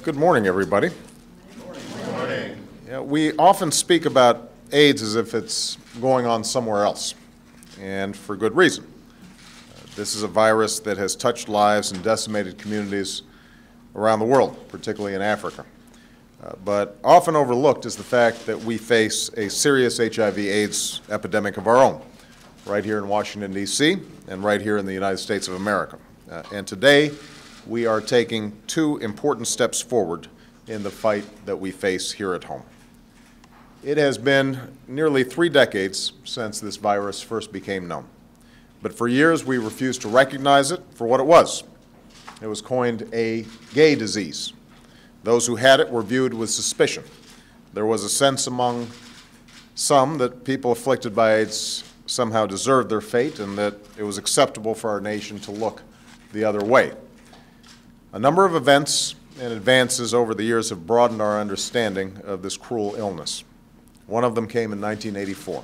Good morning, everybody. Good morning. Yeah, we often speak about AIDS as if it's going on somewhere else, and for good reason. This is a virus that has touched lives and decimated communities around the world, particularly in Africa. But often overlooked is the fact that we face a serious HIV/AIDS epidemic of our own, right here in Washington, D.C., and right here in the United States of America. And today, we are taking two important steps forward in the fight that we face here at home. It has been nearly 3 decades since this virus first became known. But for years, we refused to recognize it for what it was. It was coined a gay disease. Those who had it were viewed with suspicion. There was a sense among some that people afflicted by AIDS somehow deserved their fate and that it was acceptable for our nation to look the other way. A number of events and advances over the years have broadened our understanding of this cruel illness. One of them came in 1984,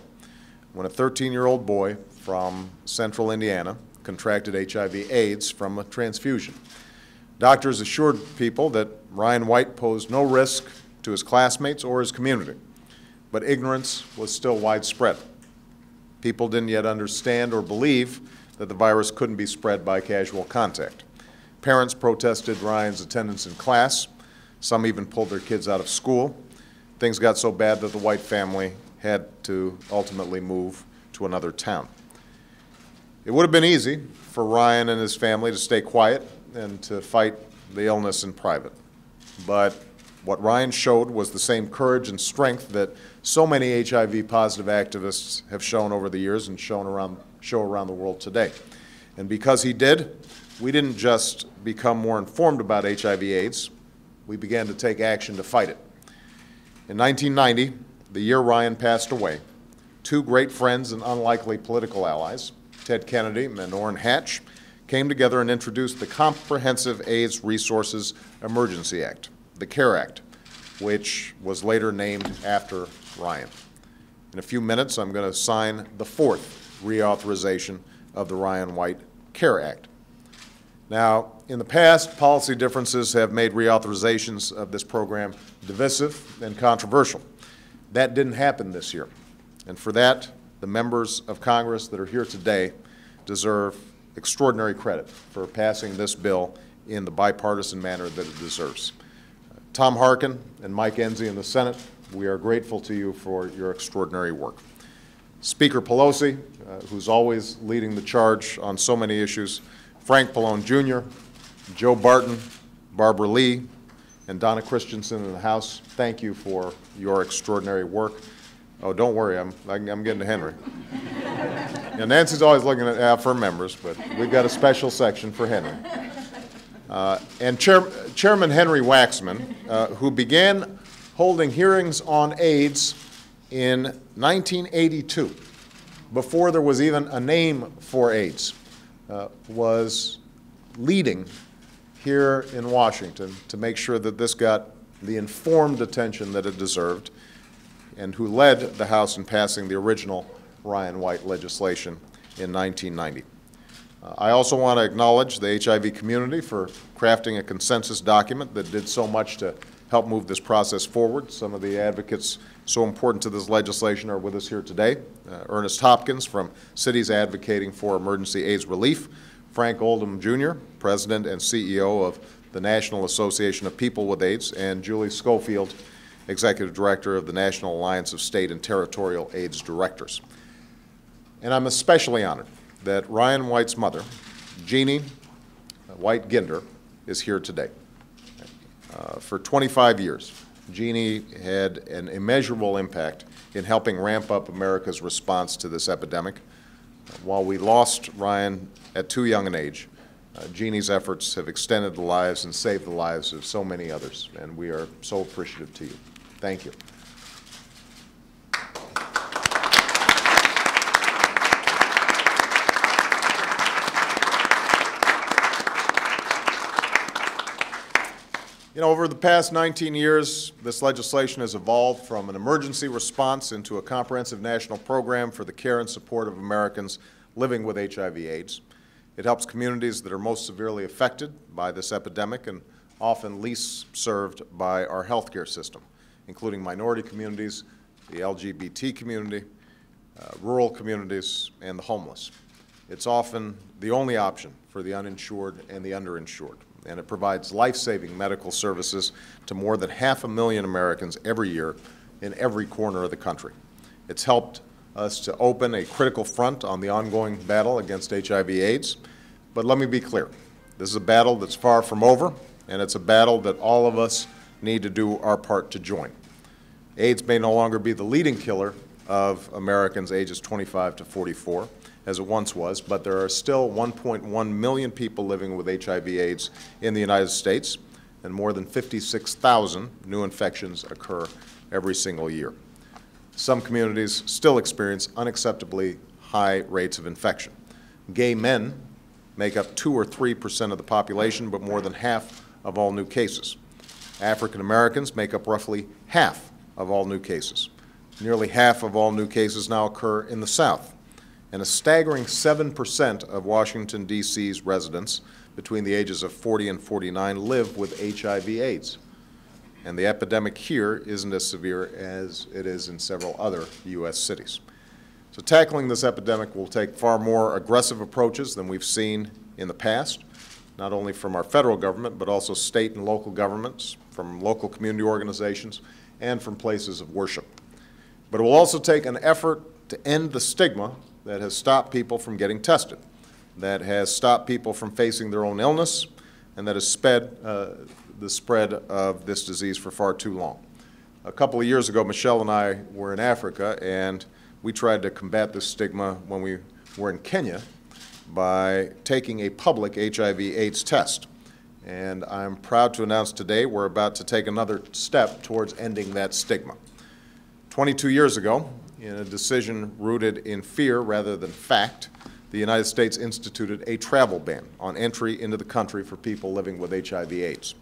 when a 13-year-old boy from central Indiana contracted HIV/AIDS from a transfusion. Doctors assured people that Ryan White posed no risk to his classmates or his community, but ignorance was still widespread. People didn't yet understand or believe that the virus couldn't be spread by casual contact. Parents protested Ryan's attendance in class. Some even pulled their kids out of school. Things got so bad that the White family had to ultimately move to another town. It would have been easy for Ryan and his family to stay quiet and to fight the illness in private. But what Ryan showed was the same courage and strength that so many HIV-positive activists have shown over the years and show around the world today. And because he did, we didn't just become more informed about HIV/AIDS, we began to take action to fight it. In 1990, the year Ryan passed away, 2 great friends and unlikely political allies, Ted Kennedy and Orrin Hatch, came together and introduced the Comprehensive AIDS Resources Emergency Act, the CARE Act, which was later named after Ryan. In a few minutes, I'm going to sign the 4th reauthorization of the Ryan White CARE Act. Now, in the past, policy differences have made reauthorizations of this program divisive and controversial. That didn't happen this year. And for that, the members of Congress that are here today deserve extraordinary credit for passing this bill in the bipartisan manner that it deserves. Tom Harkin and Mike Enzi in the Senate, we are grateful to you for your extraordinary work. Speaker Pelosi, who's always leading the charge on so many issues, Frank Pallone Jr., Joe Barton, Barbara Lee, and Donna Christensen in the House, thank you for your extraordinary work. Oh, don't worry, I'm getting to Henry. And Nancy's always looking at for members, but we've got a special section for Henry. And Chairman Henry Waxman, who began holding hearings on AIDS in 1982, before there was even a name for AIDS, was leading here in Washington to make sure that this got the informed attention that it deserved, and who led the House in passing the original Ryan White legislation in 1990. I also want to acknowledge the HIV community for crafting a consensus document that did so much to help move this process forward. Some of the advocates so important to this legislation are with us here today. Ernest Hopkins from Cities Advocating for Emergency AIDS Relief, Frank Oldham Jr., President and CEO of the National Association of People with AIDS, and Julie Schofield, Executive Director of the National Alliance of State and Territorial AIDS Directors. And I'm especially honored that Ryan White's mother, Jeannie White Ginder, is here today. For 25 years, Jeannie had an immeasurable impact in helping ramp up America's response to this epidemic. While we lost Ryan at too young an age, Jeannie's efforts have extended the lives and saved the lives of so many others, and we are so appreciative to you. Thank you. You know, over the past 19 years, this legislation has evolved from an emergency response into a comprehensive national program for the care and support of Americans living with HIV/AIDS. It helps communities that are most severely affected by this epidemic and often least served by our healthcare system, including minority communities, the LGBT community, rural communities, and the homeless. It's often the only option for the uninsured and the underinsured, and it provides life-saving medical services to more than 500,000 Americans every year in every corner of the country. It's helped us to open a critical front on the ongoing battle against HIV/AIDS. But let me be clear, this is a battle that's far from over, and it's a battle that all of us need to do our part to join. AIDS may no longer be the leading killer of Americans ages 25 to 44, as it once was, but there are still 1.1 million people living with HIV/AIDS in the United States, and more than 56,000 new infections occur every single year. Some communities still experience unacceptably high rates of infection. Gay men make up 2 or 3% of the population, but more than half of all new cases. African Americans make up roughly half of all new cases. Nearly half of all new cases now occur in the South. And a staggering 7% of Washington, D.C.'s residents between the ages of 40 and 49 live with HIV/AIDS. And the epidemic here isn't as severe as it is in several other U.S. cities. So tackling this epidemic will take far more aggressive approaches than we've seen in the past, not only from our federal government, but also state and local governments, from local community organizations, and from places of worship. But it will also take an effort to end the stigma that has stopped people from getting tested, that has stopped people from facing their own illness, and that has sped the spread of this disease for far too long. A couple of years ago, Michelle and I were in Africa, and we tried to combat this stigma when we were in Kenya by taking a public HIV/AIDS test. And I'm proud to announce today we're about to take another step towards ending that stigma. 22 years ago, in a decision rooted in fear rather than fact, the United States instituted a travel ban on entry into the country for people living with HIV/AIDS.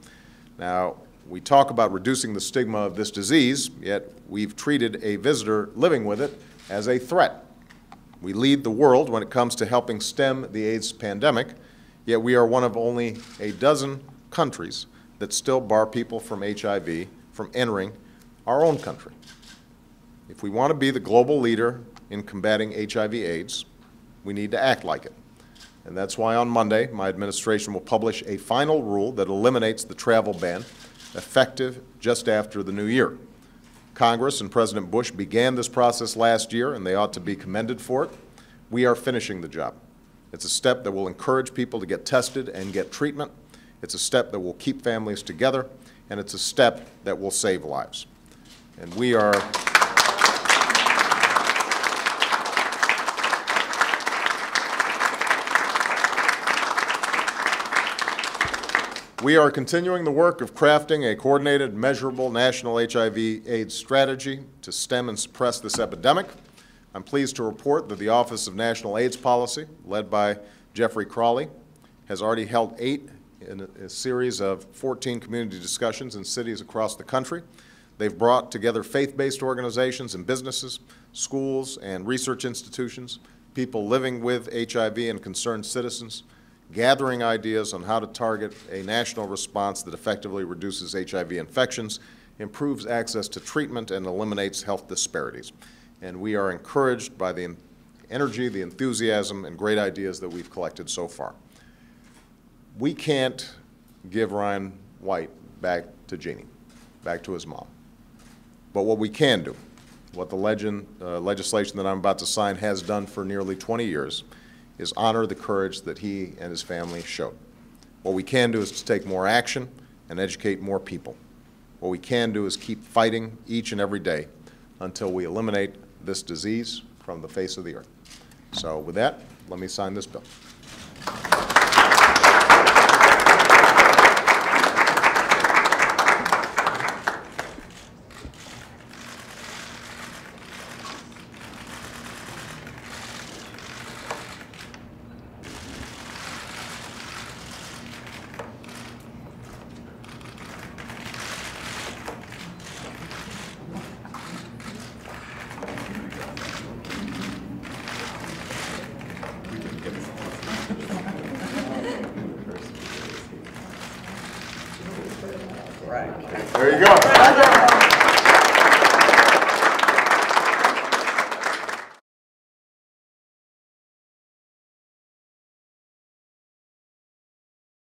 Now, we talk about reducing the stigma of this disease, yet we've treated a visitor living with it as a threat. We lead the world when it comes to helping stem the AIDS pandemic, yet we are one of only a dozen countries that still bar people from HIV from entering our own country. If we want to be the global leader in combating HIV/AIDS, we need to act like it. And that's why on Monday, my administration will publish a final rule that eliminates the travel ban, effective just after the new year. Congress and President Bush began this process last year, and they ought to be commended for it. We are finishing the job. It's a step that will encourage people to get tested and get treatment. It's a step that will keep families together, and it's a step that will save lives. And we are continuing the work of crafting a coordinated, measurable national HIV/AIDS strategy to stem and suppress this epidemic. I'm pleased to report that the Office of National AIDS Policy, led by Jeffrey Crawley, has already held 8 in a series of 14 community discussions in cities across the country. They've brought together faith-based organizations and businesses, schools and research institutions, people living with HIV and concerned citizens, gathering ideas on how to target a national response that effectively reduces HIV infections, improves access to treatment, and eliminates health disparities. And we are encouraged by the energy, the enthusiasm, and great ideas that we've collected so far. We can't give Ryan White back to Jeannie, back to his mom. But what we can do, what the legislation that I'm about to sign has done for nearly 20 years, is honor the courage that he and his family showed. What we can do is to take more action and educate more people. What we can do is keep fighting each and every day until we eliminate this disease from the face of the earth. So with that, let me sign this bill. There you go.